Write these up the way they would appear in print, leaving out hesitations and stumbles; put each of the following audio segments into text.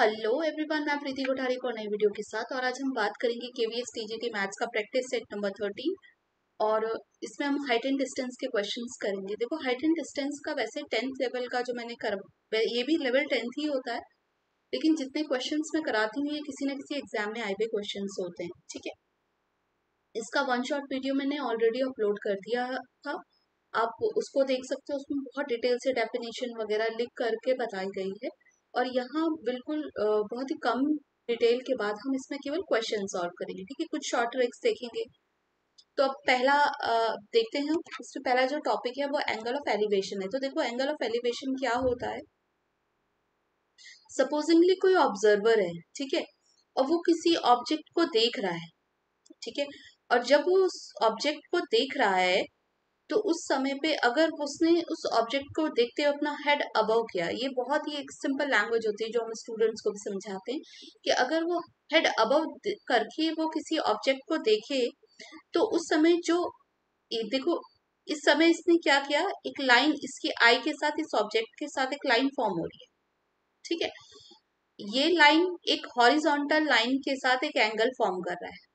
Hello everyone, मैं प्रीति कोठारी को नई वीडियो के साथ। और आज हम बात करेंगे केवीएस टीजीटी मैथ्स का प्रैक्टिस सेट नंबर 13। और इसमें हम हाइट एंड डिस्टेंस के क्वेश्चंस करेंगे। देखो, हाइट एंड डिस्टेंस का वैसे 10th लेवल का जो मैंने कर ये भी लेवल 10th ही होता है, लेकिन जितने क्वेश्चंस मैं कराती हूँ ये किसी न किसी एग्जाम में आए हुए क्वेश्चंस होते हैं। ठीक है, इसका वन शॉट वीडियो मैंने ऑलरेडी अपलोड कर दिया था, आप उसको देख सकते हो। उसमें बहुत डिटेल से डेफिनेशन वगैरह लिख करके बताई गई है। और यहाँ बिल्कुल बहुत ही कम डिटेल के बाद हम इसमें केवल क्वेश्चन सॉल्व करेंगे। ठीक है, कुछ शॉर्ट ट्रिक्स देखेंगे। तो अब पहला देखते हैं। इसमें पहला जो टॉपिक है वो एंगल ऑफ एलिवेशन है। तो देखो, एंगल ऑफ एलिवेशन क्या होता है। सपोजिंगली कोई ऑब्जर्वर है, ठीक है, और वो किसी ऑब्जेक्ट को देख रहा है। ठीक है, और जब वो उस ऑब्जेक्ट को देख रहा है तो उस समय पे अगर उसने उस ऑब्जेक्ट को देखते हुए अपना हेड अबव किया, ये बहुत ही एक सिंपल लैंग्वेज होती है जो हम स्टूडेंट्स को भी समझाते हैं कि अगर वो हेड अबव करके वो किसी ऑब्जेक्ट को देखे तो उस समय जो ये देखो, इस समय इसने क्या किया, एक लाइन इसकी आई के साथ इस ऑब्जेक्ट के साथ एक लाइन फॉर्म हो रही है। ठीक है, ये लाइन एक हॉरिजॉन्टल लाइन के साथ एक एंगल फॉर्म कर रहा है।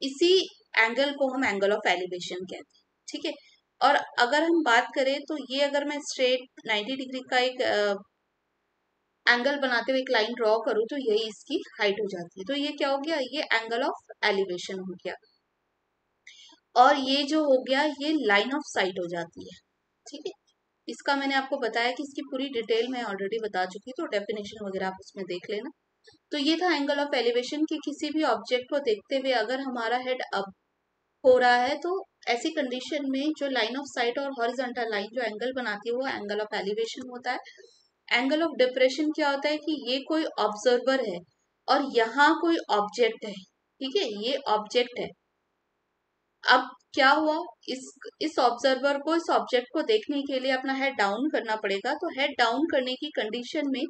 इसी एंगल को हम एंगल ऑफ एलिवेशन कहते हैं। ठीक है, और अगर हम बात करें तो ये अगर मैं स्ट्रेट 90 डिग्री का एक एंगल बनाते हुए एक लाइन ड्रॉ करूं तो यही इसकी हाइट हो जाती है। तो ये क्या हो गया, ये एंगल ऑफ एलिवेशन हो गया। और ये जो हो गया ये लाइन ऑफ साइट हो जाती है। ठीक है, इसका मैंने आपको बताया कि इसकी पूरी डिटेल मैं ऑलरेडी बता चुकी, तो डेफिनेशन वगैरह आप उसमें देख लेना। तो ये था एंगल ऑफ एलिवेशन कि किसी भी ऑब्जेक्ट को देखते हुए अगर हमारा हेड अप हो रहा है तो ऐसी कंडीशन में जो लाइन ऑफ साइट और हॉरिजॉन्टल लाइन जो एंगल बनाती है वो एंगल ऑफ एलिवेशन होता है। एंगल ऑफ डिप्रेशन क्या होता है कि ये कोई ऑब्जर्वर है और यहाँ कोई ऑब्जेक्ट है। ठीक है, ये ऑब्जेक्ट है। अब क्या हुआ, इस ऑब्जर्वर को इस ऑब्जेक्ट को देखने के लिए अपना हेड डाउन करना पड़ेगा। तो हेड डाउन करने की कंडीशन में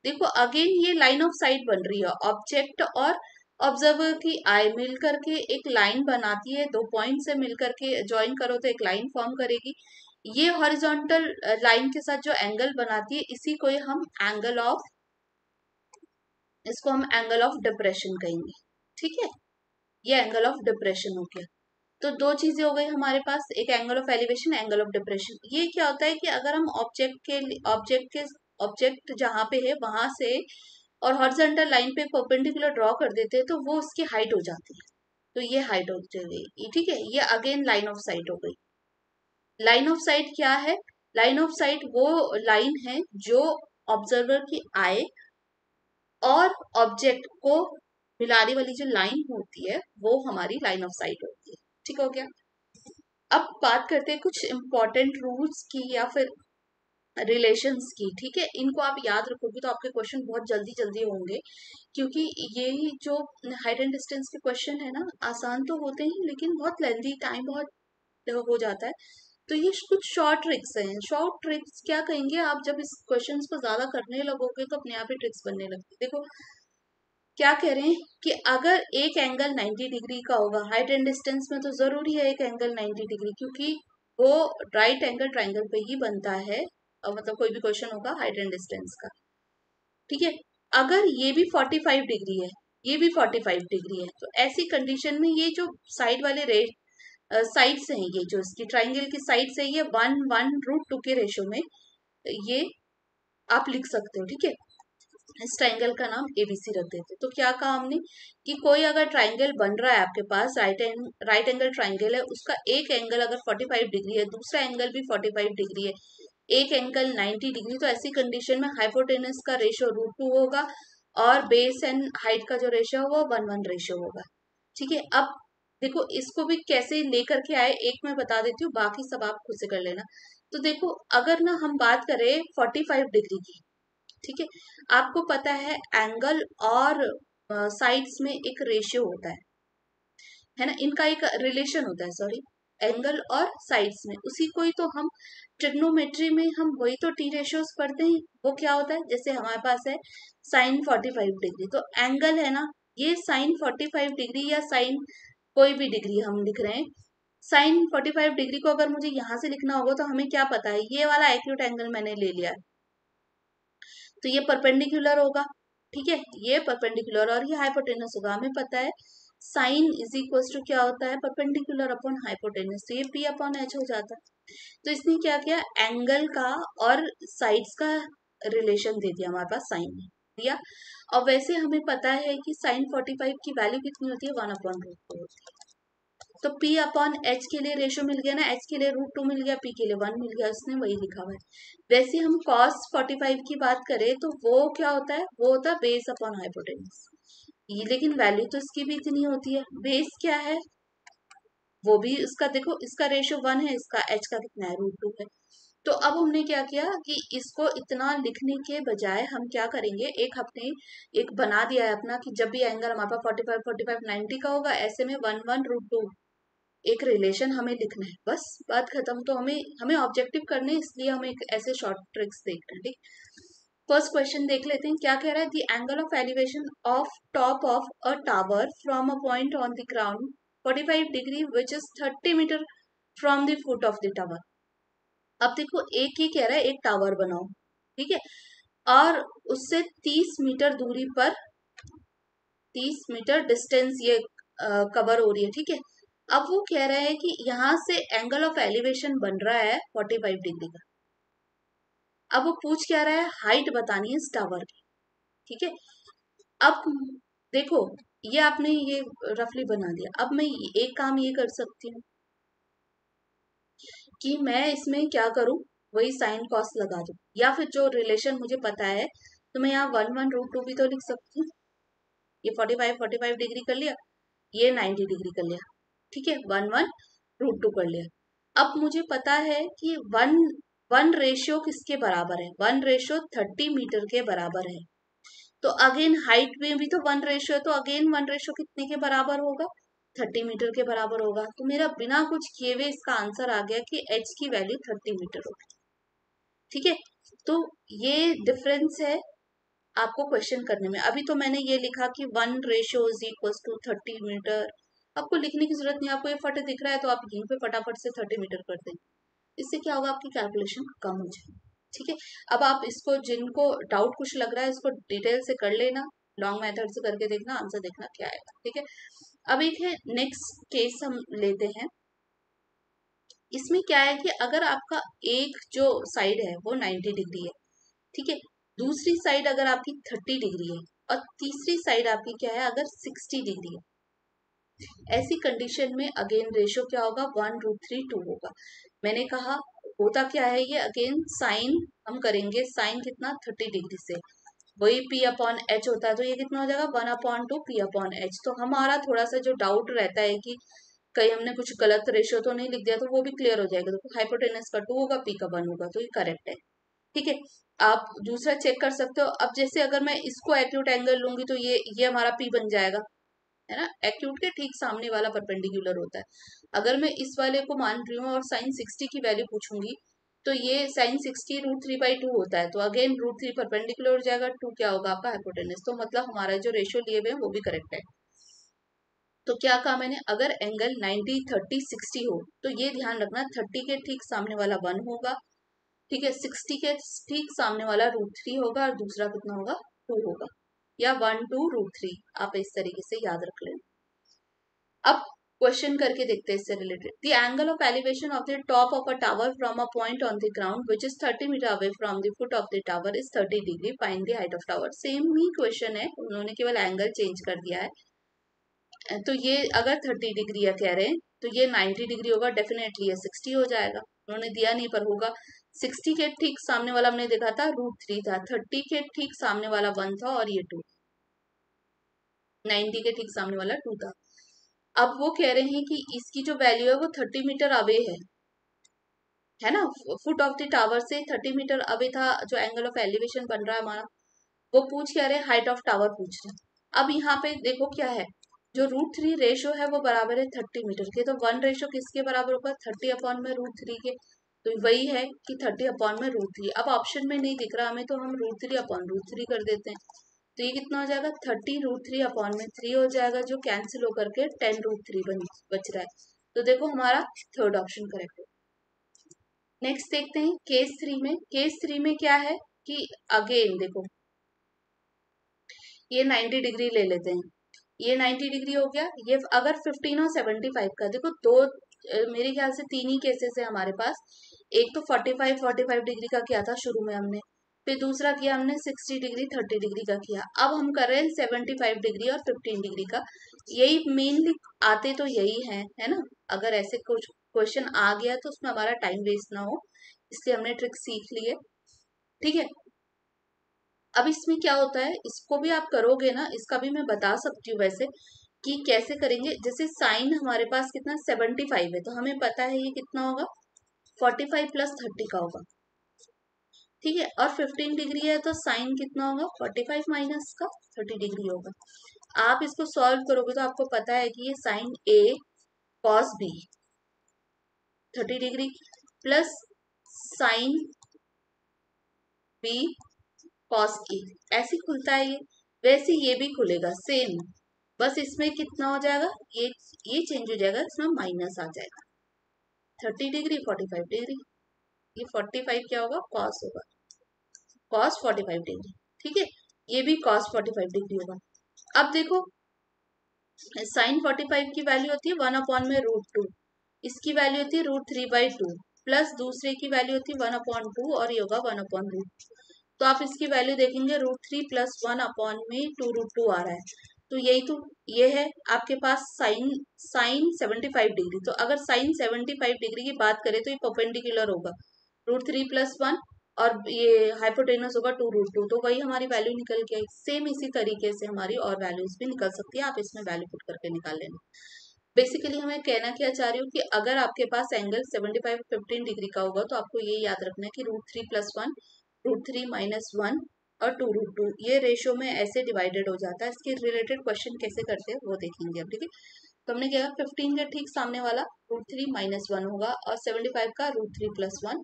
देखो अगेन ये लाइन ऑफ साइट बन रही है। ऑब्जेक्ट और ऑब्जर्वर की आई मिल करके एक लाइन बनाती है, दो पॉइंट से मिल करके ज्वाइन करो तो एक लाइन फॉर्म करेगी। ये हॉरिजॉन्टल लाइन के साथ जो एंगल बनाती है इसी को हम एंगल ऑफ इसको हम एंगल ऑफ डिप्रेशन कहेंगे। ठीक है, ये एंगल ऑफ डिप्रेशन हो गया। तो दो चीजें हो गई हमारे पास, एक angle of elevation, angle of depression. ये क्या होता है कि अगर हम ऑब्जेक्ट जहां पे है वहां से और हॉरिजॉन्टल लाइन पे परपेंडिकुलर ड्रॉ कर देते हैं तो वो उसकी हाइट हो जाती है। तो ये हाइट हो जाएगी। ठीक है, ये अगेन लाइन ऑफ साइट हो गई। लाइन ऑफ साइट क्या है, लाइन ऑफ साइट वो लाइन है जो ऑब्जर्वर की आई और ऑब्जेक्ट को मिलाने वाली जो लाइन होती है वो हमारी लाइन ऑफ साइट होती है। ठीक हो गया। अब बात करते हैं कुछ इंपॉर्टेंट रूल्स की या फिर रिलेशंस की। ठीक है, इनको आप याद रखोगे तो आपके क्वेश्चन बहुत जल्दी जल्दी होंगे, क्योंकि यही जो हाइट एंड डिस्टेंस के क्वेश्चन है ना, आसान तो होते हैं लेकिन बहुत लेंथी टाइम बहुत हो जाता है। तो ये कुछ शॉर्ट ट्रिक्स हैं। शॉर्ट ट्रिक्स क्या कहेंगे, आप जब इस क्वेश्चंस को ज्यादा करने लगोगे तो अपने आप ही ट्रिक्स बनने लगती है। देखो क्या कह रहे हैं कि अगर एक एंगल 90 डिग्री का होगा, हाइट एंड डिस्टेंस में तो जरूरी है एक एंगल 90 डिग्री, क्योंकि वो राइट एंगल ट्राइंगल पे ही बनता है। मतलब कोई भी क्वेश्चन होगा हाइट एंड डिस्टेंस का। ठीक है, अगर ये भी 45 डिग्री है, ये भी 45 डिग्री है, तो ऐसी कंडीशन में ये जो साइड वाले साइड्स हैं, ये जो इसकी ट्राइंगल की साइड्स है, ये 1:1√2 के रेशो में ये आप लिख सकते हो। ठीक है, इस ट्राइंगल का नाम एबीसी रख देते। तो क्या कहा हमने कि कोई अगर ट्राइंगल बन रहा है आपके पास, राइट एंगल ट्राइंगल है, उसका एक एंगल अगर 45 डिग्री है, दूसरा एंगल भी 45 डिग्री है, एक एंगल 90 डिग्री, तो ऐसी कंडीशन में हाइपोटेनस का रेशियो √2 होगा और बेस एंड हाइट का जो रेशियो होगा वो 1:1 रेशियो होगा। ठीक है, अब देखो इसको भी कैसे लेकर के आए एक मैं बता देती हूँ, बाकी सब आप खुद से कर लेना। तो देखो अगर ना हम बात करें 45 डिग्री की, ठीक है, आपको पता है एंगल और साइड्स में एक रेशियो होता है ना, इनका एक रिलेशन होता है, सॉरी, एंगल और साइड्स में, उसी को ही तो हम ट्रिग्नोमेट्री में हम वही तो टी रेशियोज पढ़ते हैं। वो क्या होता है, जैसे हमारे पास है साइन 45 डिग्री, तो एंगल है ना, ये साइन 45 डिग्री या साइन कोई भी डिग्री हम लिख रहे हैं। साइन 45 डिग्री को अगर मुझे यहां से लिखना होगा तो हमें क्या पता है, ये वाला एक्यूट एंगल मैंने ले लिया है, तो ये परपेंडिकुलर होगा, ठीक है, ये परपेंडिकुलर और ये हाइपोटेनस होगा। हमें पता है साइन इज इक्वल टू क्या होता है, परपेंडिकुलर अपॉन हाइपोटेनस, तो ये पी अपॉन एच हो जाता है। तो इसने क्या किया, एंगल का और साइड्स का रिलेशन दे दिया हमारे पास, साइन दिया। और वैसे हमें पता है कि साइन 45 की वैल्यू कितनी होती है, 1/√2 होती है। तो P अपॉन एच के लिए रेशो मिल गया ना, एच के लिए √2 मिल गया, P के लिए 1 मिल गया, उसने वही लिखा हुआ है। वैसे हम cos 45 की बात करें तो वो क्या होता है, वो होता है बेस अपॉन हाइपोटेनस। ये लेकिन वैल्यू तो इसकी भी इतनी होती है, बेस क्या है वो भी इसका देखो, इसका रेशो 1 है, इसका एच का कितना है, √2 है। तो अब हमने क्या किया कि इसको इतना लिखने के बजाय हम क्या करेंगे, एक अपने एक बना दिया है अपना कि जब भी एंगल हमारे पास 45 90 का होगा, ऐसे में 1/√2 एक रिलेशन हमें लिखना है, बस बात खत्म। तो हमें हमें ऑब्जेक्टिव करने, इसलिए हम एक ऐसे शॉर्ट ट्रिक्स देख रहे हैं, ठीक। फर्स्ट क्वेश्चन देख लेते हैं, क्या कह रहा है, the angle of elevation of top of a tower from a point on the ground 45 degree which is 30 metre from the foot of the tower. अब देखो, एक ही कह रहा है एक टावर बनाओ, ठीक है, और उससे 30 मीटर दूरी पर, 30 मीटर डिस्टेंस ये कवर हो रही है, ठीक है। अब वो कह रहा है कि यहाँ से एंगल ऑफ एलिवेशन बन रहा है 45 डिग्री का। अब वो पूछ क्या रहा है, हाइट बतानी है इस टावर की, ठीक है। अब देखो, ये आपने ये रफली बना दिया। अब मैं एक काम ये कर सकती हूँ कि मैं इसमें क्या करूँ, वही साइन कॉस लगा दूँ, या फिर जो रिलेशन मुझे पता है, तो मैं यहाँ 1/√2 भी तो लिख सकती हूँ। ये 45 डिग्री कर लिया, ये 90 डिग्री कर लिया, ठीक है, 1/√2 कर लिया। अब मुझे पता है कि वन रेशियो किसके बराबर है, 1/30 मीटर के बराबर है। तो अगेन हाइट में भी तो 1 रेशियो है, तो अगेन 1 रेशियो कितने के बराबर होगा, 30 मीटर के बराबर होगा। तो मेरा बिना कुछ किए हुए इसका आंसर आ गया कि एच की वैल्यू 30 मीटर होगी, ठीक है। तो ये डिफरेंस है आपको क्वेश्चन करने में। अभी तो मैंने ये लिखा कि 1/30 आपको लिखने की जरूरत नहीं, आपको ये फट दिख रहा है तो आप यहीं पे फटाफट से 30 मीटर कर दें। इससे क्या होगा, आपकी कैलकुलेशन कम हो जाएगी, ठीक है। अब आप इसको, जिनको डाउट कुछ लग रहा है, इसको डिटेल से कर लेना, लॉन्ग मेथड से करके देखना, आंसर देखना क्या आएगा, ठीक है। अब एक है नेक्स्ट केस हम लेते हैं। इसमें क्या है कि अगर आपका एक जो साइड है वो 90 डिग्री है, ठीक है, दूसरी साइड अगर आपकी 30 डिग्री है, और तीसरी साइड आपकी क्या है, अगर 60 डिग्री है, ऐसी कंडीशन में अगेन रेशियो क्या होगा, 1/√3 होगा। मैंने कहा होता क्या है, ये अगेन साइन हम करेंगे, साइन कितना 30 डिग्री से, वही P अपॉन एच होता है, तो ये कितना हो जाएगा 1/2 P अपॉन एच। तो हमारा थोड़ा सा जो डाउट रहता है कि कहीं हमने कुछ गलत रेशियो तो नहीं लिख दिया, तो वो भी क्लियर हो जाएगा। तो हाइपोटेनस का 2 होगा, P का 1 होगा, तो ये करेक्ट है, ठीक है। आप दूसरा चेक कर सकते हो। अब जैसे अगर मैं इसको एक्यूट एंगल लूंगी तो ये हमारा P बन जाएगा, है ना, एक्यूट के ठीक सामने वाला परपेंडिकुलर होता है। अगर मैं इस वाले को मान रही हूँ और साइन 60 की वैल्यू पूछूंगी, तो ये साइन 60 √3/2 होता है, तो अगेन √3 परपेंडिकुलर हो जाएगा, 2 क्या होगा आपका हाइपोटेनस। तो मतलब हमारा जो रेशियो लिए हुए हैं वो भी करेक्ट है। तो क्या कहा मैंने, अगर एंगल 90 30 60 हो तो ये ध्यान रखना 30 के ठीक सामने वाला 1 होगा, ठीक है, 60 के ठीक सामने वाला √3 होगा, और दूसरा कितना होगा, 2 होगा, या 1 2 √3, आप इस तरीके से याद रख लेना। अब क्वेश्चन करके देखते हैं इससे related. The angle of elevation of the top of a tower from a point on the ground which is 30 metre away from the foot of the tower is 30 degree, find the height of tower. Same ही question है, उन्होंने केवल angle change कर दिया है। तो ये अगर 30 डिग्री है कह रहे हैं, तो ये 90 डिग्री होगा, डेफिनेटली ये 60 हो जाएगा। उन्होंने दिया नहीं पर होगा। 60 के ठीक सामने वाला हमने देखा था √3 था, 30 के ठीक सामने वाला 1 था, और ये 2, 90 के ठीक सामने वाला 2 था। अब वो कह रहे हैं कि इसकी जो वैल्यू है वो 30 मीटर अवे है ना, फुट ऑफ द टावर से 30 मीटर अवे था जो एंगल ऑफ एलिवेशन बन रहा है हमारा। वो पूछ क्या रहे, हाइट ऑफ टावर पूछ रहे हैं। अब यहाँ पे देखो क्या है, जो √3 रेशो है वो बराबर है 30 मीटर के, तो 1 रेशो किसके बराबर होगा, 30 अपॉन में √3 के, तो वही है कि 30 अपॉन में √3। अब ऑप्शन में नहीं दिख रहा हमें, तो हम √3 अपॉन √3 कर देते हैं। तो ये कितना हो जाएगा, 30 √3 अपॉन में 3 हो जाएगा, जो कैंसिल होकर के 10 √3 बच रहा है। तो देखो हमारा थर्ड ऑप्शन करेक्ट है। नेक्स्ट देखते हैं केस 3 में। केस 3 में क्या है, कि अगेन देखो ये 90 डिग्री ले लेते हैं, ये 90 डिग्री हो गया। ये अगर 15 और 75 का देखो दो मेरे ख्याल से तीन ही केसेस है हमारे पास। एक तो 45 डिग्री का किया था शुरू में हमने, फिर दूसरा किया हमने 60 डिग्री 30 डिग्री का किया, अब हम कर रहे हैं 75 डिग्री और 15 डिग्री का। यही मेनली आते तो यही है ना। अगर ऐसे कुछ क्वेश्चन आ गया तो उसमें हमारा टाइम वेस्ट ना हो, इसलिए हमने ट्रिक सीख ली है। ठीक है, अब इसमें क्या होता है, इसको भी आप करोगे ना, इसका भी मैं बता सकती हूँ वैसे कि कैसे करेंगे। जैसे साइन हमारे पास कितना 75 है, तो हमें पता है ये कितना होगा 45 प्लस 30 का होगा। ठीक है, और 15 डिग्री है तो साइन कितना होगा 45 माइनस का 30 डिग्री होगा। आप इसको सॉल्व करोगे तो आपको पता है कि ये sine A cos B 30 degree plus sine B cos A ऐसे खुलता है ये, वैसे ये भी खुलेगा सेम। बस इसमें कितना हो जाएगा, ये चेंज हो जाएगा, इसमें माइनस आ जाएगा 30 डिग्री 45 डिग्री। ये 45 क्या होगा कॉस होगा, कॉस 45 डिग्री। ठीक है, ये भी कॉस 45 डिग्री होगा। अब देखो साइन 45 की वैल्यू होती है 1 अपॉन में √2, इसकी वैल्यू होती है √3/2 प्लस दूसरे की वैल्यू होती है 1/2 और ये होगा 1/√। तो आप इसकी वैल्यू देखेंगे √3 प्लस 1 अपॉन में 2√2 आ रहा है। तो यही तो ये है आपके पास साइन साइन 75 डिग्री। तो अगर साइन 75 डिग्री की बात करें तो ये परपेंडिकुलर होगा √3 प्लस 1 और ये हाइपोटेनस होगा 2√2। तो वही हमारी वैल्यू निकल के आई। सेम इसी तरीके से हमारी और वैल्यूज भी निकल सकती है, आप इसमें वैल्यू पुट करके निकाल लेना। बेसिकली हमें कहना क्या चाह रही हूँ कि अगर आपके पास एंगल 75 15 डिग्री का होगा तो आपको ये याद रखना है कि √3 प्लस 1 √3 माइनस 1 और 2√2 ये रेशियो में ऐसे डिवाइडेड हो जाता है। इसके रिलेटेड क्वेश्चन कैसे करते हैं वो देखेंगे अब। ठीक है, तो हमने क्या 15 का ठीक सामने वाला √3 माइनस 1 होगा और 75 का √3 प्लस 1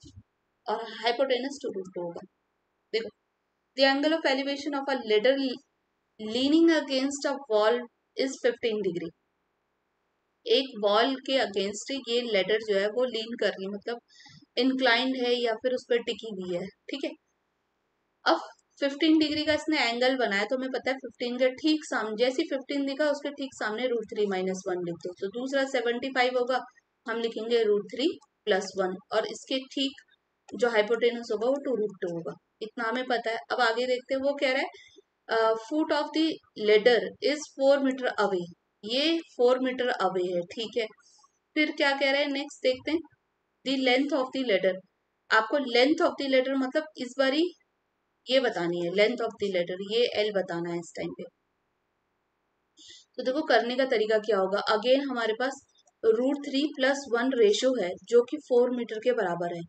और हाइपोटेनस 2√2 होगा। देखो the angle of elevation of a ladder leaning against a wall is 15 degree. एक वॉल के अगेंस्ट ये लेडर जो है वो लीन कर रही है, मतलब इंक्लाइंड है या फिर उस पर टिकी हुई है। ठीक है, अब 15 डिग्री का इसने एंगल बनाया तो हमें पता है 15 के ठीक सामने जैसे 15 दिखा उसके ठीक सामने √3 माइनस 1 लिख दो। तो दूसरा 75 होगा, हम लिखेंगे √3 प्लस 1 और इसके ठीक जो हाइपोटेनस होगा वो 2√2 होगा। इतना हमें पता है। अब आगे देखते हैं वो कह रहा है foot of the ladder is 4 metre away, ये 4 मीटर अवे है। ठीक है, फिर क्या कह रहे हैं नेक्स्ट देखते हैं the length of the ladder. आपको लेंथ ऑफ द लेडर मतलब इस बारी ये बतानी है, लेंथ ऑफ द लेडर ये एल बताना है इस टाइम पे। तो देखो करने का तरीका क्या होगा, अगेन हमारे पास √3 प्लस 1 रेशो है जो कि 4 मीटर के बराबर है।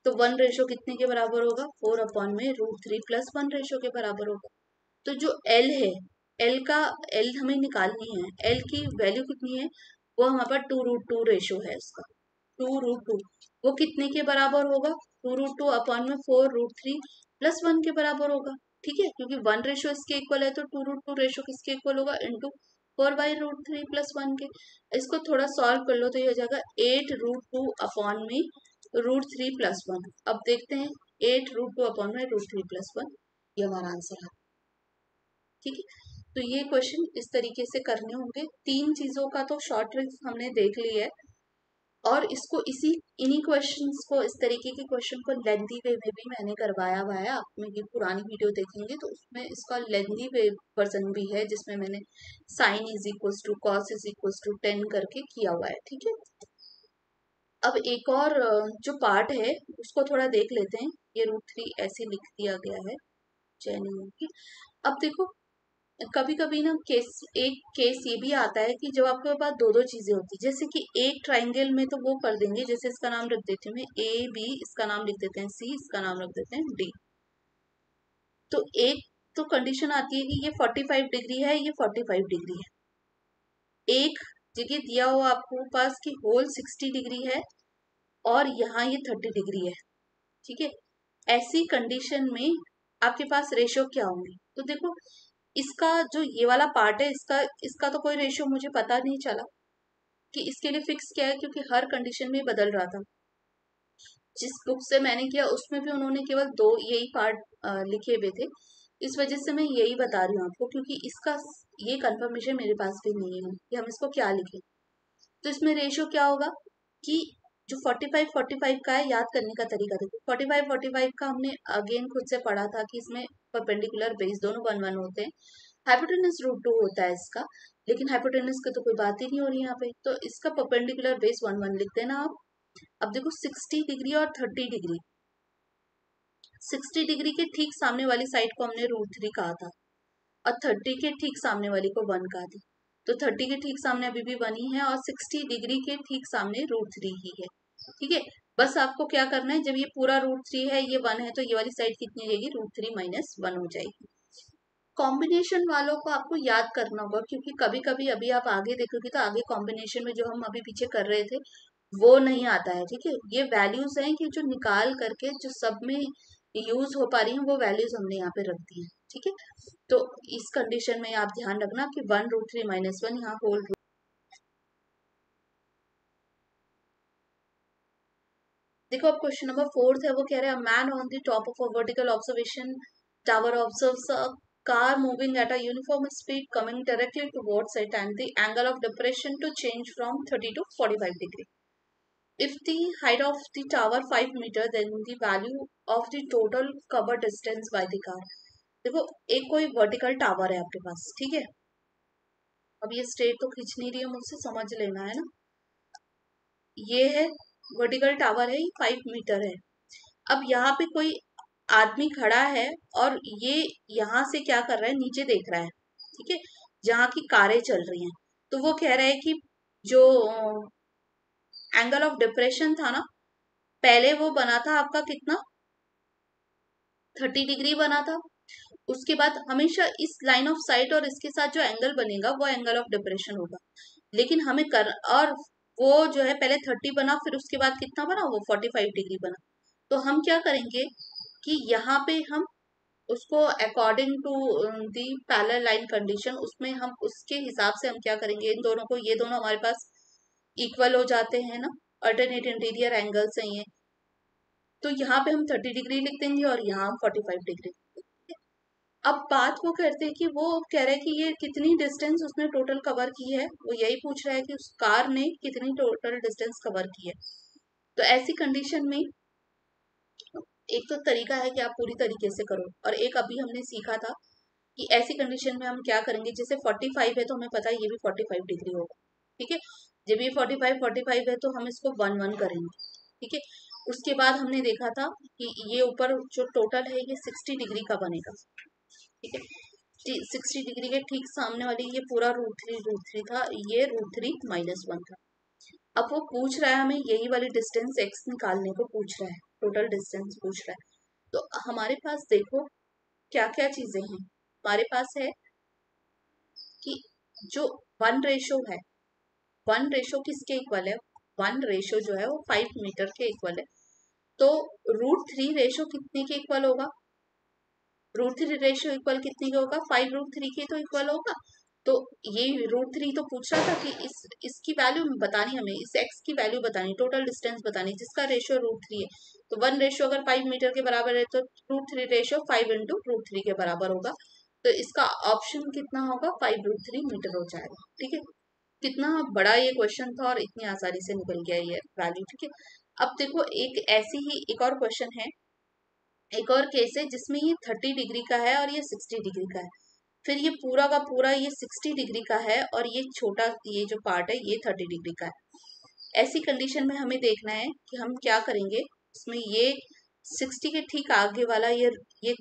तो 1 रेशो कितने के बराबर होगा 4 अपॉन में √3 प्लस 1 रेशो के बराबर होगा। तो जो एल है, एल का एल हमें निकालनी है, एल की वैल्यू कितनी है वो हमारे पास 2√2 रेशो है उसका 2√2। वो कितने के बराबर होगा 2√2 अपॉन में 4√3 प्लस 1 के बराबर होगा। ठीक है, क्योंकि 1 रेशो इसके इक्वल है तो 2√2 रेशो किसके इक्वल होगा इंटू 4/√3 प्लस 1 के। इसको थोड़ा सॉल्व कर लो तो ये हो जाएगा 8√2 अपॉन में √3 प्लस 1। अब देखते हैं 8√2 अपॉन में √3 प्लस 1, ये हमारा आंसर है। ठीक है, तो ये क्वेश्चन इस तरीके से करने होंगे। तीन चीजों का तो शॉर्ट ट्रिक्स हमने देख ली है और इसको इन्हीं क्वेश्चंस को इस तरीके के क्वेश्चन को लेंथी वे में भी मैंने करवाया हुआ है। आप मेरी पुरानी वीडियो देखेंगे तो उसमें इसका लेंथी वे वर्जन भी है जिसमें मैंने sine is equal to cos is equal to 10 करके किया हुआ है। ठीक है, अब एक और जो पार्ट है उसको थोड़ा देख लेते हैं। ये √3 ऐसे लिख दिया गया है चैनिंग की। अब देखो कभी कभी ना एक केस ये भी आता है कि जब आपके पास दो दो चीजें होती है, जैसे कि एक ट्राइंगल में तो वो कर देंगे, जैसे इसका नाम रख देती हूँ मैं AB, इसका नाम लिख देते हैं C, इसका नाम रख देते हैं D। तो एक तो कंडीशन आती है कि ये 45 डिग्री है, ये 45 डिग्री है। एक जगह दिया हुआ आपको पास कि होल 60 डिग्री है और यहाँ ये 30 डिग्री है। ठीक है, ऐसी कंडीशन में आपके पास रेशियो क्या होंगे, तो देखो इसका जो ये वाला पार्ट है इसका इसका तो कोई रेशियो मुझे पता नहीं चला कि इसके लिए फिक्स क्या है, क्योंकि हर कंडीशन में बदल रहा था। जिस बुक से मैंने किया उसमें भी उन्होंने केवल 2 यही पार्ट लिखे हुए थे। इस वजह से मैं यही बता रही हूँ आपको, क्योंकि इसका ये कंफर्मेशन मेरे पास भी नहीं है कि हम इसको क्या लिखें। तो इसमें रेशियो क्या होगा कि जो 45-45 का है, याद करने का तरीका देखो। 45-45 का हमने अगेन खुद से पढ़ा था कि इसमें परपेंडिकुलर बेस दोनों 1-1 होते हैं। हाइपोटेनस √2 होता है इसका, लेकिन हाइपोटेनस की तो कोई बात ही नहीं हो रही यहाँ पे, तो इसका परपेंडिकुलर बेस 1-1 लिख देना आप। अब देखो 60 डिग्री और 30 डिग्री, 60 डिग्री के ठीक सामने वाली साइड को हमने √3 कहा था और 30 के ठीक सामने वाली को 1 कहा था। तो 30 के ठीक सामने अभी भी 1 ही है और 60 डिग्री के ठीक सामने √3 ही है। ठीक है, बस आपको क्या करना है, जब ये पूरा √3 है, ये 1 है, तो ये वाली साइड कितनी हो जाएगी, √3 - 1 हो जाएगी। कॉम्बिनेशन वालों को आपको याद करना होगा, क्योंकि कभी कभी अभी आप आगे देखोगे तो आगे कॉम्बिनेशन में जो हम अभी पीछे कर रहे थे वो नहीं आता है। ठीक है, ये वैल्यूज हैं कि जो निकाल करके जो सब में यूज हो पा रही हैं, वो वैल्यूज हमने यहाँ पे रख दी है। ठीक है, तो इस कंडीशन में आप ध्यान रखना कि 1 √3 - 1 यहाँ होल। देखो अब क्वेश्चन नंबर 4 है, वो कह रहा है man on the top of a vertical observation tower observes a car moving at a uniform speed coming directly towards it and the angle of depression to change from 30 to 45 degree. If the height of the tower 5 meter, then the value of the total cover distance by the car. देखो एक कोई vertical tower है आपके पास, ठीक है। अब ये straight तो खींच नहीं रही है मुझसे, समझ लेना है ना। ये है वर्टिकल टावर है, ये 5 मीटर है। अब यहाँ पे कोई आदमी खड़ा है और ये यहाँ से क्या कर रहा है, नीचे देख रहा है। ठीक है, जहाँ की कारें चल रही हैं। तो वो कह रहा है कि जो एंगल ऑफ डिप्रेशन था ना, पहले वो बना था आपका कितना, 30 डिग्री बना था। उसके बाद हमेशा इस लाइन ऑफ साइट और इसके साथ जो एंगल बनेगा वो एंगल ऑफ डिप्रेशन होगा। लेकिन हमें कर, और वो जो है पहले 30 बना, फिर उसके बाद कितना बना, वो 45 डिग्री बना। तो हम क्या करेंगे कि यहाँ पे हम उसको according to the parallel line condition, उसमें हम उसके हिसाब से हम क्या करेंगे, इन दोनों को, ये दोनों हमारे पास इक्वल हो जाते हैं ना, अल्टरनेट इंटीरियर एंगल्स हैं ये। तो यहाँ पे हम 30 डिग्री लिख देंगे और यहाँ हम 45 डिग्री। अब बात वो करते हैं कि वो कह रहे हैं कि ये कितनी डिस्टेंस उसने टोटल कवर की है, वो यही पूछ रहा है कि उस कार ने कितनी टोटल डिस्टेंस कवर की है। तो ऐसी कंडीशन में एक तो तरीका है कि आप पूरी तरीके से करो, और एक अभी हमने सीखा था कि ऐसी कंडीशन में हम क्या करेंगे, जैसे 45 है तो हमें पता है ये भी 45 डिग्री होगा। ठीक है, जब ये 45 है तो हम इसको 1-1 करेंगे। ठीक है, उसके बाद हमने देखा था कि ये ऊपर जो टोटल है ये 60 डिग्री का बनेगा। ठीक है, 60 डिग्री के ठीक सामने वाली ये पूरा √3 था, ये √3 - 1 था। अब वो पूछ रहा है हमें यही वाली डिस्टेंस x निकालने को पूछ रहा है, टोटल डिस्टेंस पूछ रहा है। तो हमारे पास देखो क्या क्या चीजें हैं। हमारे पास है कि जो 1 रेशो है, 1 रेशो किसके इक्वल है, 1 रेशो जो है वो 5 मीटर के इक्वल है। तो √3 रेशो कितने के इक्वल होगा, √3 रेशो इक्वल कितने के होगा, 5 √3 के तो इक्वल होगा। तो ये √3 तो पूछ रहा था कि इसकी वैल्यू बतानी, हमें इस x की वैल्यू बतानी, टोटल डिस्टेंस बतानी, जिसका रेशियो √3 है। तो 1 रेशियो अगर 5 मीटर के बराबर है तो √3 रेशियो 5 × √3 के बराबर होगा। तो इसका ऑप्शन कितना होगा, 5 √3 मीटर हो जाएगा। ठीक है, कितना बड़ा ये क्वेश्चन था और इतनी आसानी से निकल गया ये वैल्यू। ठीक है, अब देखो एक ऐसी ही एक और क्वेश्चन है, एक और केस है जिसमें ये 30 डिग्री का है और ये 60 डिग्री का है। फिर ये पूरा का पूरा ये 60 डिग्री का है और ये छोटा ये जो पार्ट है ये 30 डिग्री का है। ऐसी कंडीशन में हमें देखना है कि हम क्या करेंगे, इसमें ये 60 के ठीक आगे वाला ये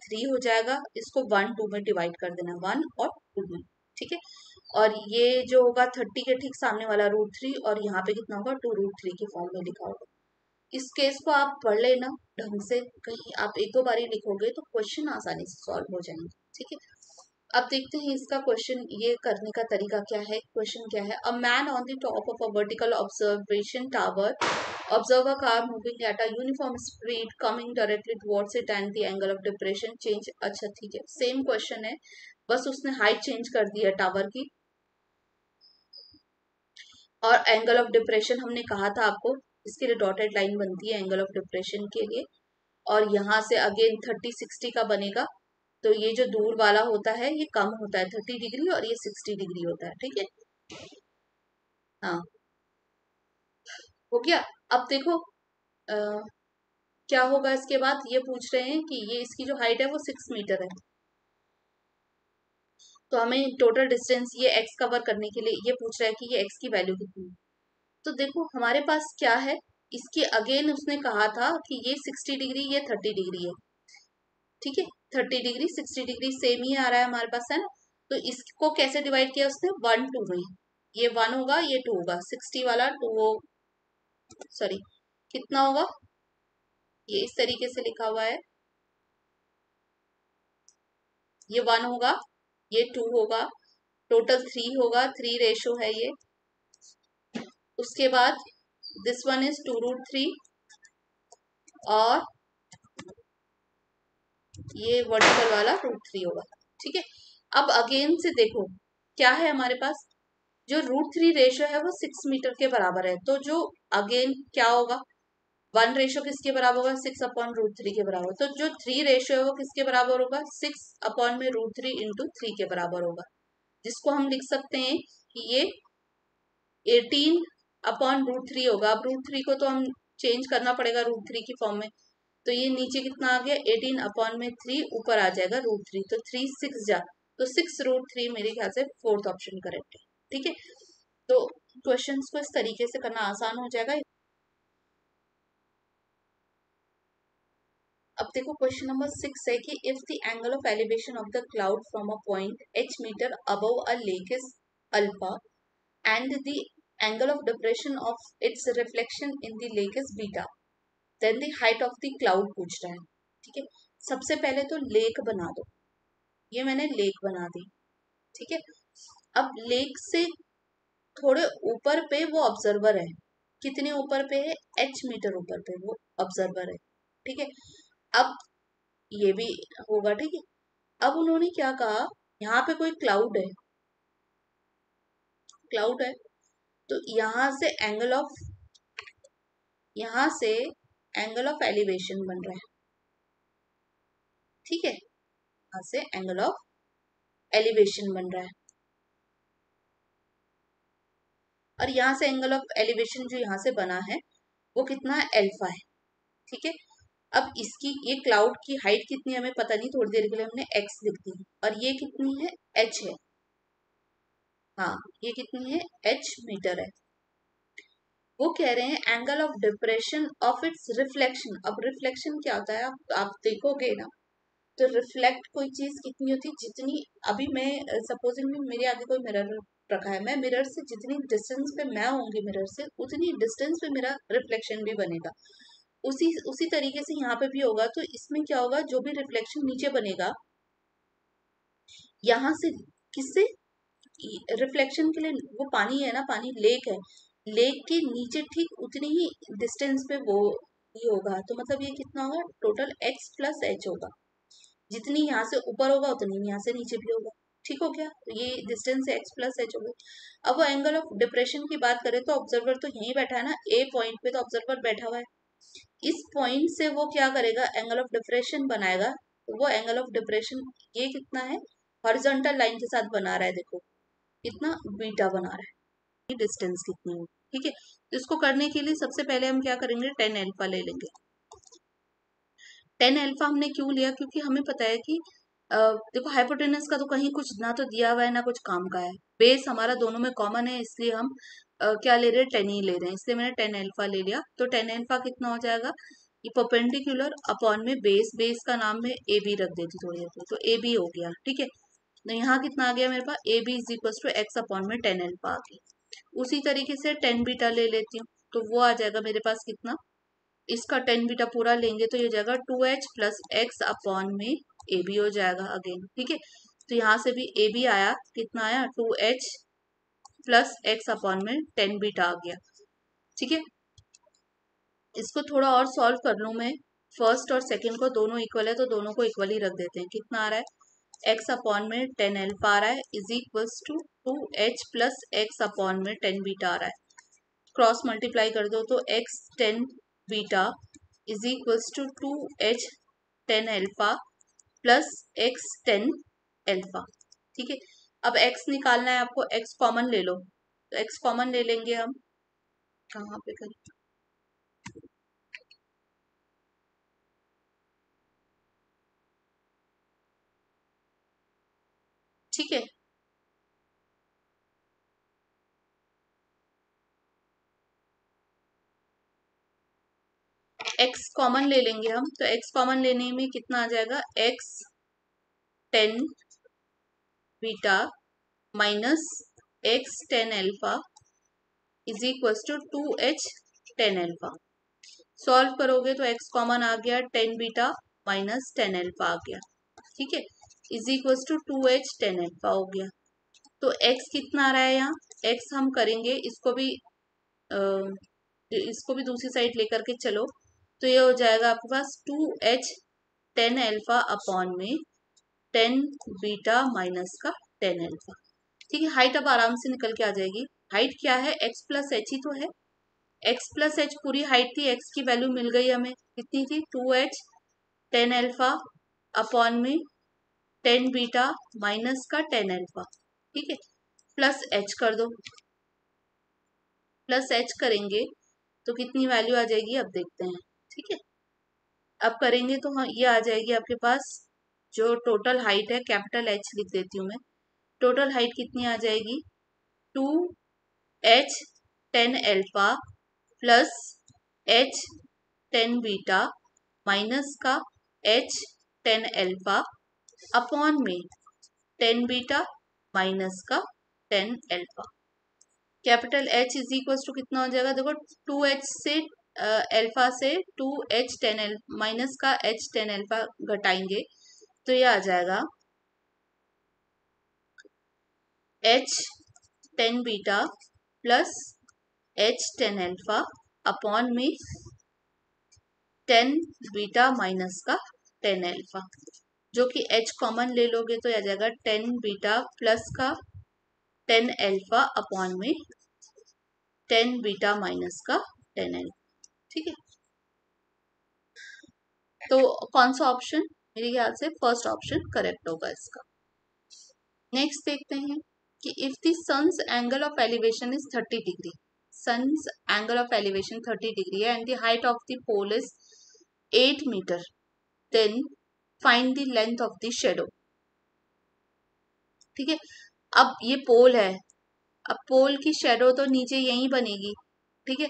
3 हो जाएगा, इसको 1 2 में डिवाइड कर देना, 1 और 2 में। ठीक है, और ये जो होगा 30 के ठीक सामने वाला √3, और यहाँ पे कितना होगा, 2 √3 के फॉर्म में लिखा होगा। इस केस को आप पढ़ लेना ढंग से, कहीं आप 1-2 बारी लिखोगे तो क्वेश्चन आसानी से सॉल्व हो जाएंगे। ठीक है, अब देखते हैं इसका क्वेश्चन ये करने का तरीका क्या है। क्वेश्चन क्या है, a man on the top of a vertical observation tower observe a car moving at a uniform speed coming directly towards it and the angle of depression change. अच्छा ठीक है, सेम क्वेश्चन है, बस उसने height change कर दी है tower की, और एंगल ऑफ डिप्रेशन हमने कहा था आपको इसके लिए डॉटेड लाइन बनती है एंगल ऑफ डिप्रेशन के लिए। और यहाँ से अगेन 30-60 का बनेगा, तो ये जो दूर वाला होता है ये कम होता है 30 डिग्री और ये 60 डिग्री होता है, ठीक है। हाँ, हो गया। अब देखो क्या होगा इसके बाद, ये पूछ रहे हैं कि ये इसकी जो हाइट है वो 6 मीटर है, तो हमें टोटल डिस्टेंस ये एक्स कवर करने के लिए ये पूछ रहा है कि ये एक्स की वैल्यू कितनी है। तो देखो हमारे पास क्या है, इसके अगेन उसने कहा था कि ये 60 डिग्री ये 30 डिग्री है, ठीक है। 30 डिग्री 60 डिग्री सेम ही आ रहा है हमारे पास, है ना। तो इसको कैसे डिवाइड किया उसने, 1 2 में, ये 1 होगा ये 2 होगा, 60 वाला 2 हो, सॉरी कितना होगा, ये इस तरीके से लिखा हुआ है, ये 1 होगा ये 2 होगा, टोटल 3 होगा, 3 रेशो है ये। उसके बाद दिस वन इज 2√3 और ये वर्टिकल वाला √3 होगा, ठीक है। अब अगेन से देखो क्या है हमारे पास, जो √3 रेशो है वो 6 मीटर के बराबर है, तो जो अगेन क्या होगा, 1 रेशो किसके बराबर होगा, 6/√3 के बराबर, तो जो 3 रेशो है वो किसके बराबर होगा, 6/√3 इंटू 3 के बराबर होगा, जिसको हम लिख सकते हैं कि ये 18/√3 होगा। अब √3 को तो हम चेंज करना पड़ेगा √3 की फॉर्म में, तो ये नीचे कितना आ गया 18/3, ऊपर आ जाएगा √3, तो 3 6 जा, तो 6√3 मेरे ख्याल से फोर्थ ऑप्शन करेक्ट है, ठीक है। तो क्वेश्चंस को इस तरीके से करना आसान हो जाएगा। अब देखो क्वेश्चन नंबर 6 है कि if the angle of elevation of the cloud from a point h metre above a lake is alpha and the angle of depression of its reflection in the lake is beta, then the height of the cloud पूछ रहा है, ठीक है। सबसे पहले तो lake बना दो, ये मैंने लेक बना दी, ठीक है। अब लेक से थोड़े ऊपर पे वो ऑब्जर्वर है, कितने ऊपर पे है, h मीटर ऊपर पे वो ऑब्जर्वर है, ठीक है। अब ये भी होगा, ठीक है। अब उन्होंने क्या कहा, यहाँ पे कोई क्लाउड है, क्लाउड है, तो यहाँ से एंगल ऑफ एलिवेशन बन रहा है, ठीक है। यहाँ से एंगल ऑफ एलिवेशन बन रहा है, और यहाँ से एंगल ऑफ एलिवेशन जो यहाँ से बना है वो कितना है, अल्फा है, ठीक है। अब इसकी ये क्लाउड की हाइट कितनी है हमें पता नहीं, थोड़ी देर के लिए हमने एक्स लिख दी, और ये कितनी है, एच है, हाँ ये कितनी है, एच मीटर है। वो कह रहे हैं angle of depression of its reflection. अब रिफ्लेक्शन क्या होता है, आप देखोगे ना, तो रिफ्लेक्ट कोई चीज कितनी होती है, जितनी अभी मैं सपोजिंग मेरे आगे कोई मिरर रखा है, मैं मिरर से जितनी डिस्टेंस पे मैं होंगी मिरर से, उतनी डिस्टेंस पे मेरा रिफ्लेक्शन भी बनेगा, उसी उसी तरीके से यहाँ पे भी होगा। तो इसमें क्या होगा, जो भी रिफ्लेक्शन नीचे बनेगा यहाँ से, किससे, रिफ्लेक्शन के लिए वो पानी है ना, पानी लेक है, लेक के नीचे ठीक उतनी ही डिस्टेंस पे वो ये होगा, तो मतलब ये कितना होगा, टोटल x प्लस एच होगा, जितनी यहाँ से ऊपर होगा उतनी यहाँ से नीचे भी होगा, ठीक हो गया। तो ये डिस्टेंस x प्लस एच होगी। अब वो एंगल ऑफ डिप्रेशन की बात करें तो ऑब्जर्वर तो यहीं बैठा है ना, ए पॉइंट पे तो ऑब्जर्वर बैठा हुआ है, इस पॉइंट से वो क्या करेगा, एंगल ऑफ डिप्रेशन बनाएगा, तो वो एंगल ऑफ डिप्रेशन ये कितना है, हॉरिजॉन्टल लाइन के साथ बना रहा है, देखो कितना बीटा बना रहा है, डिस्टेंस कितनी है, ठीक है। तो इसको करने के लिए सबसे पहले हम क्या करेंगे, टेन अल्फा ले लेंगे। टेन अल्फा हमने क्यों लिया, क्योंकि हमें पता है कि देखो हाइपोटेनस का तो कहीं कुछ ना तो दिया हुआ है ना कुछ काम का है, बेस हमारा दोनों में कॉमन है, इसलिए हम क्या ले रहे हैं, टेन ही ले रहे हैं, इसलिए मैंने टेन अल्फा ले लिया। तो टेन अल्फा कितना हो जाएगा, ये परपेंडिकुलर अपॉन में बेस, बेस का नाम मैं ए बी रख देती थोड़ी देर, तो ए बी हो गया, ठीक है। तो यहाँ कितना आ गया मेरे पास, A B is equal to x upon में टेन अल्फा आ गया। उसी तरीके से टेन बीटा ले लेती हूँ, तो वो आ जाएगा मेरे पास कितना, इसका टेन बीटा पूरा लेंगे तो ये जाएगा 2h प्लस एक्स अपॉन में ए बी हो जाएगा अगेन, ठीक है। तो यहाँ से भी ए बी आया, कितना आया, 2h प्लस एक्स अपॉन में टेन बीटा आ गया, ठीक है। इसको थोड़ा और सॉल्व कर लूँ मैं, फर्स्ट और सेकंड को दोनों इक्वल है तो दोनों को इक्वल ही रख देते हैं, कितना आ रहा है, एक्स अपॉन में टेन अल्फा आ रहा है is equals to 2h plus X upon में टेन बीटा आ रहा है, क्रॉस मल्टीप्लाई कर दो तो x tan beta is equals to 2h tan alpha plus x tan alpha. ठीक है, अब x निकालना है आपको, x कॉमन ले लो, तो x कॉमन ले लेंगे हम, कहाँ पे करें, ठीक है। x कॉमन ले लेंगे हम, तो x कॉमन लेने में कितना आ जाएगा, x tan beta minus x tan alpha is equals to 2h tan alpha. Solve करोगे तो x कॉमन आ गया, tan beta minus tan alpha आ गया, ठीक है, is equals to 2h tan alpha हो गया। तो x कितना आ रहा है यहाँ, x हम करेंगे इसको भी दूसरी साइड लेकर के चलो, तो ये हो जाएगा आपके पास 2h टेन एल्फा अपॉन में टेन बीटा माइनस का टेन एल्फा। ठीक है, हाइट अब आराम से निकल के आ जाएगी। हाइट क्या है, x प्लस एच ही तो है, x प्लस एच पूरी हाइट थी, x की वैल्यू मिल गई हमें, कितनी थी, 2h टेन एल्फा अपॉन में टेन बीटा माइनस का टेन एल्फा। ठीक है, प्लस h कर दो, प्लस h करेंगे तो कितनी वैल्यू आ जाएगी, अब देखते हैं। ठीक है, अब करेंगे तो हाँ, ये आ जाएगी आपके पास जो टोटल हाइट है, कैपिटल H लिख देती हूँ मैं, टोटल हाइट कितनी आ जाएगी, 2h tan alpha plus h tan beta minus का h टेन एल्फा अपॉन में टेन बीटा माइनस का tan alpha. Capital H is equal to कितना हो जाएगा, देखो 2h से एल्फा से 2h टेन एल्फा माइनस का h टेन एल्फा घटाएंगे तो ये आ जाएगा h tan beta plus h tan alpha upon में टेन बीटा माइनस का टेन एल्फा, जो कि h कॉमन ले लोगे तो आ जाएगा टेन बीटा प्लस का टेन एल्फा अपॉन में टेन बीटा माइनस का टेन एल्फा। ठीक है, तो कौन सा ऑप्शन, मेरे ख्याल से फर्स्ट ऑप्शन करेक्ट होगा इसका। नेक्स्ट देखते हैं कि if the sun's angle of elevation is 30 degree, sun's angle of elevation 30 degree है and the height of the pole is 8 metre, then find the length of the shadow. ठीक है, अब ये पोल है, अब पोल की शेडो तो नीचे यहीं बनेगी। ठीक है,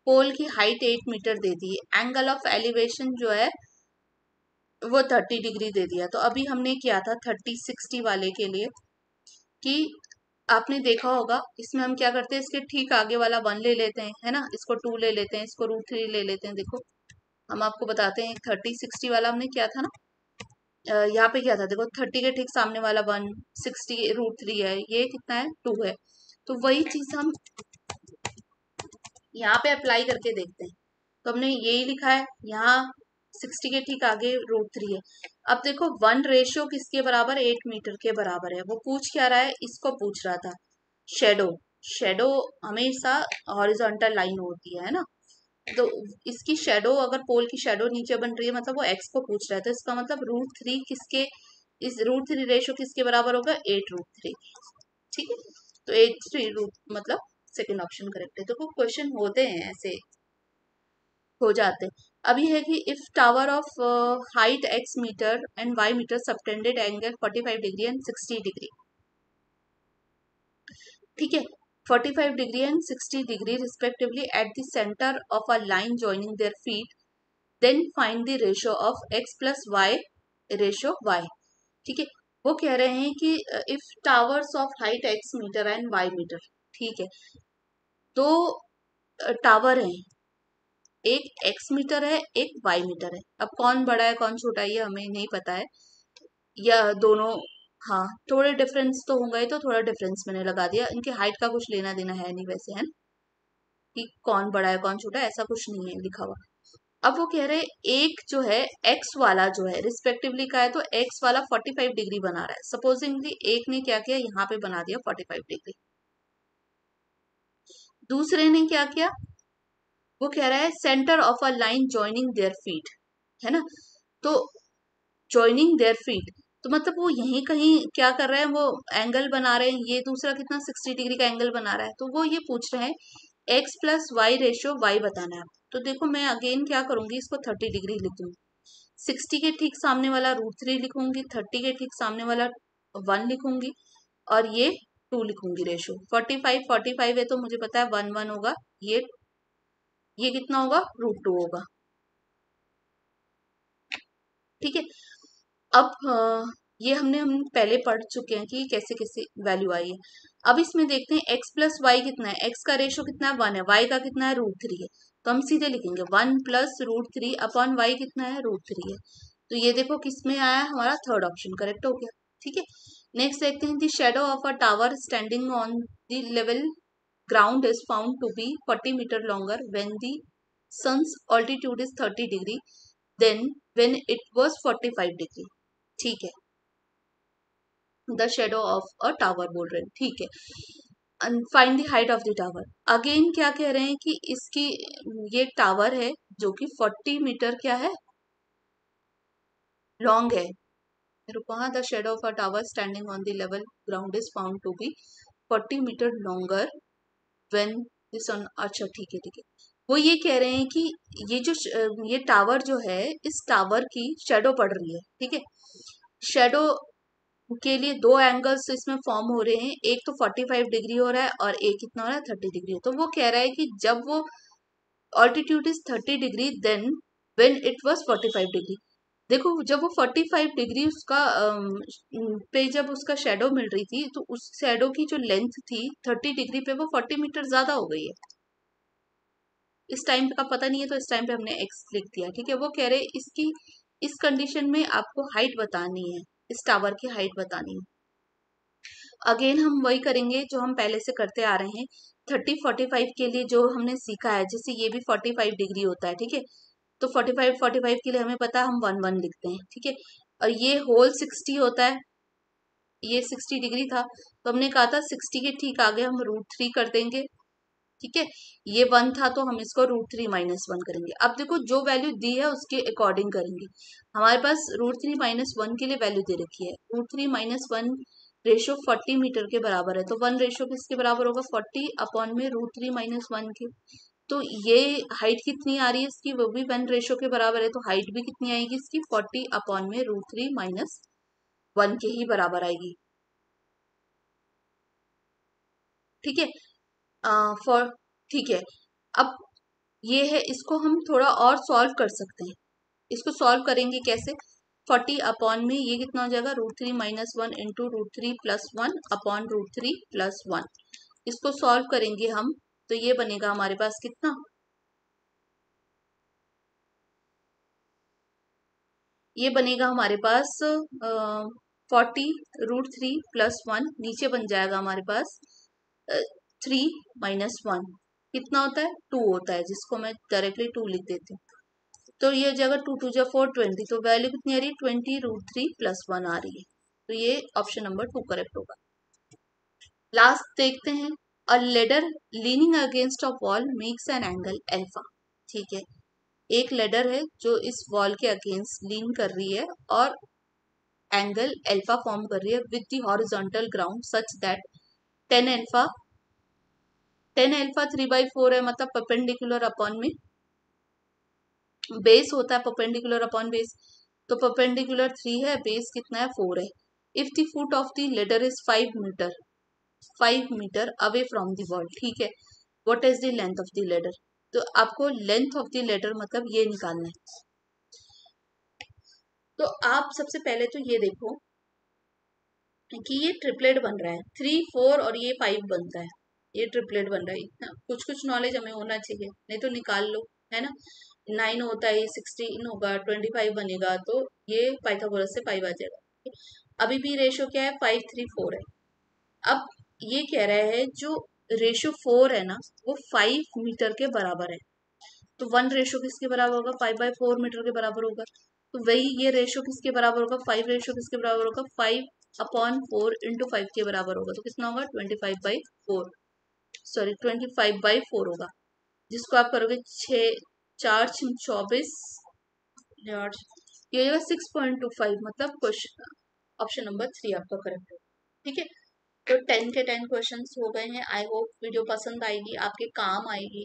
पोल की हाइट 8 मीटर दे दी है, एंगल ऑफ एलिवेशन जो है वो 30 डिग्री दे दिया। तो अभी हमने किया था 30-60 वाले के लिए कि आपने देखा होगा इसमें हम क्या करते हैं, इसके ठीक आगे वाला 1 ले लेते हैं, है ना, इसको 2 ले लेते हैं, इसको √3 ले लेते हैं। देखो हम आपको बताते हैं, 30-60 वाला हमने किया था ना, यहाँ पे क्या था, देखो 30 के ठीक सामने वाला 1, 60 √3 है, ये कितना है, 2 है। तो वही चीज हम यहाँ पे अप्लाई करके देखते हैं। तो हमने यही लिखा है, यहाँ 60 के ठीक आगे √3 है। अब देखो 1 रेशियो किसके बराबर, 8 मीटर के बराबर है। वो पूछ क्या रहा है, इसको पूछ रहा था, शेडो। शेडो हमेशा हॉरिजॉन्टल लाइन होती है ना, तो इसकी शेडो, अगर पोल की शेडो नीचे बन रही है मतलब वो एक्स को पूछ रहा है, तो इसका मतलब √3 किसके, इस √3 रेशियो किसके बराबर होगा, 8 √3। ठीक है, तो 8 3 मतलब सेकेंड ऑप्शन करेक्ट है। तो क्वेश्चन होते हैं ऐसे, हो जाते हैं। अभी है कि if tower of height x metre and y metre subtended angle 45 degree and 60 degree. ठीक है, 45 degree and 60 degree respectively at the centre of a line joining their feet, then find the ratio of x plus Y ratio y। ठीक है, वो कह रहे हैं कि if towers of height x metre and y metre, ठीक है, दो टावर हैं, एक x मीटर है, एक y मीटर है। अब कौन बड़ा है कौन छोटा है ये हमें नहीं पता है, या दोनों, हाँ थोड़े डिफरेंस तो होंगे, तो थोड़ा डिफरेंस मैंने लगा दिया, इनकी हाइट का कुछ लेना देना है नहीं वैसे, है ना, कि कौन बड़ा है कौन छोटा है ऐसा कुछ नहीं है लिखा हुआ। अब वो कह रहे एक जो है x वाला जो है रिस्पेक्टिवली का है, तो x वाला 45 डिग्री बना रहा है। सपोजिंगली एक ने क्या किया, यहाँ पे बना दिया 45 डिग्री। दूसरे ने क्या किया, वो कह रहा है centre of a line joining their feet, है ना। तो जॉइनिंग देयर फीट, तो मतलब वो यहीं कहीं क्या कर रहे हैं, वो एंगल बना रहे हैं। ये दूसरा कितना 60 डिग्री का एंगल बना रहा है। तो वो ये पूछ रहे हैं x plus Y ratio y बताना है आपको। तो देखो मैं अगेन क्या करूंगी, इसको 30 डिग्री लिखूंगी, 60 के ठीक सामने वाला √3 लिखूंगी, 30 के ठीक सामने वाला 1 लिखूंगी, और ये 2 लिखूंगी रेशियो। 45 है तो मुझे पता है 1 1 होगा, ये कितना होगा, √2 होगा। ठीक है। अब ये हम पहले पढ़ चुके हैं कि कैसे कैसे वैल्यू आई है। अब इसमें देखते हैं एक्स प्लस वाई कितना है। एक्स का रेशियो कितना है, 1 है, वाई का कितना है, √3 है। तो हम सीधे लिखेंगे 1 प्लस √3 अपॉन वाई कितना है, √3 है। तो ये देखो किस में आया, हमारा थर्ड ऑप्शन करेक्ट हो गया। ठीक है। नेक्स्ट देखते हैं, the shadow of a tower standing on the level ground is found to be 40 metre longer when the sun's altitude is 30 degree then when it was 45 degree. ठीक है, the shadow of a tower बोल रहे हैं। ठीक है, find the height of the tower. Again क्या कह रहे हैं कि इसकी, ये टावर है जो कि 40 मीटर क्या है, लॉन्ग है। रुको, the shadow of a tower standing on the level ground is found to be 40 metre longer when the sun, अच्छा ठीक है ठीक है। वो ये कह रहे हैं कि ये जो ये टावर जो है, इस टावर की शेडो पड़ रही है। ठीक है, शेडो के लिए दो एंगल्स इसमें फॉर्म हो रहे हैं, एक तो 45 डिग्री हो रहा है और एक कितना हो रहा है, 30 डिग्री। तो वो कह रहा है कि जब वो altitude is 30 degree then when it was 45 degree. देखो जब वो 45 डिग्री उसका पे जब उसका शेडो मिल रही थी, तो उस शेडो की जो लेंथ थी 30 डिग्री पे, वो 40 मीटर ज्यादा हो गई है। इस टाइम का पता नहीं है तो इस टाइम पे हमने एक्स लिख दिया। ठीक है, वो कह रहे इसकी, इस कंडीशन में आपको हाइट बतानी है, इस टावर की हाइट बतानी है। अगेन हम वही करेंगे जो हम पहले से करते आ रहे हैं। 30 45 के लिए जो हमने सीखा है, जैसे ये भी 45 डिग्री होता है। ठीक है, तो 45 के लिए हमें पता है, हम 1 1 लिखते हैं। ठीक है, और ये होल 60 होता है, ये 60 डिग्री था, तो हमने कहा था 60 के ठीक आगे हम √3 कर देंगे। ठीक है, ये 1 था तो हम इसको √3 -1 करेंगे। अब देखो जो वैल्यू दी है उसके अकॉर्डिंग करेंगे। हमारे पास √3 -1 के लिए वैल्यू दे रखी है, √3 -1 रेशियो 40 मीटर के बराबर है। तो 1 रेशियो किसके बराबर होगा, 40 अपॉन में √3 -1 के। तो ये हाइट कितनी आ रही है इसकी, वो भी 1 रेशियो के बराबर है। तो हाइट भी कितनी आएगी इसकी, 40 अपॉन में √3 -1 के ही बराबर आएगी। ठीक है, फॉर, ठीक है। अब ये है, इसको हम थोड़ा और सॉल्व कर सकते हैं। इसको सॉल्व करेंगे कैसे, 40 अपॉन में ये कितना हो जाएगा, √3 -1 इंटू √3 +1 अपॉन √3 +1। इसको सॉल्व करेंगे हम, तो ये बनेगा हमारे पास कितना, ये बनेगा हमारे पास 40 √3 +1, नीचे बन जाएगा हमारे पास 3 - 1, कितना होता है, 2 होता है, जिसको मैं डायरेक्टली 2 लिख देती हूँ। तो ये जगह 2 2 जा 4 20, तो वैल्यू कितनी आ रही है, 20 √3 +1 आ रही है। तो ये ऑप्शन नंबर 2 करेक्ट होगा। लास्ट देखते हैं, अ ladder leaning against a wall makes an angle alpha. ठीक है, एक लेडर है जो इस वॉल के अगेंस्ट लीन कर रही है और एंगल अल्फा फॉर्म कर रही है with the horizontal ground such that 10 alpha 10 alpha 3/4 है, मतलब परपेंडिकुलर अपॉन में बेस होता है, परपेंडिकुलर अपॉन बेस। तो परपेंडिकुलर 3 है, बेस कितना है, 4 है। If the foot of the ladder is 5 metre away from the wall. ठीक है, what is the length of the ladder. तो आपको लेंथ ऑफ द लेडर मतलब ये निकालना है। तो आप सबसे पहले तो ये देखो कि ये ट्रिपलेट बन रहा है, 3 4 और ये 5 बनता है, ये ट्रिपलेट बन रहा है। इतना कुछ कुछ नॉलेज हमें होना चाहिए, नहीं तो निकाल लो, है ना। 9 होता है, 16 होगा, 25 बनेगा, तो ये पाइथागोरस से 5 आ जाएगा। अभी भी रेशियो क्या है, 5 3 4 है। अब ये कह रहा है जो रेशियो 4 है ना, वो 5 मीटर के बराबर है। तो 1 रेशियो किसके बराबर होगा, 5/4 मीटर के बराबर होगा। तो वही ये रेशियो किसके बराबर होगा, 5 रेशियो किसके बराबर होगा, 5 अपॉन 4 इंटू 5 के बराबर होगा। तो कितना होगा, 25/4। सॉरी 25/4 होगा, जिसको आप करोगे 6 4 24, ये 6.25, मतलब क्वेश्चन ऑप्शन नंबर 3 आपका करेक्ट है। ठीक है, तो 10 के 10 क्वेश्चन हो गए हैं। आई होप वीडियो पसंद आएगी, आपके काम आएगी।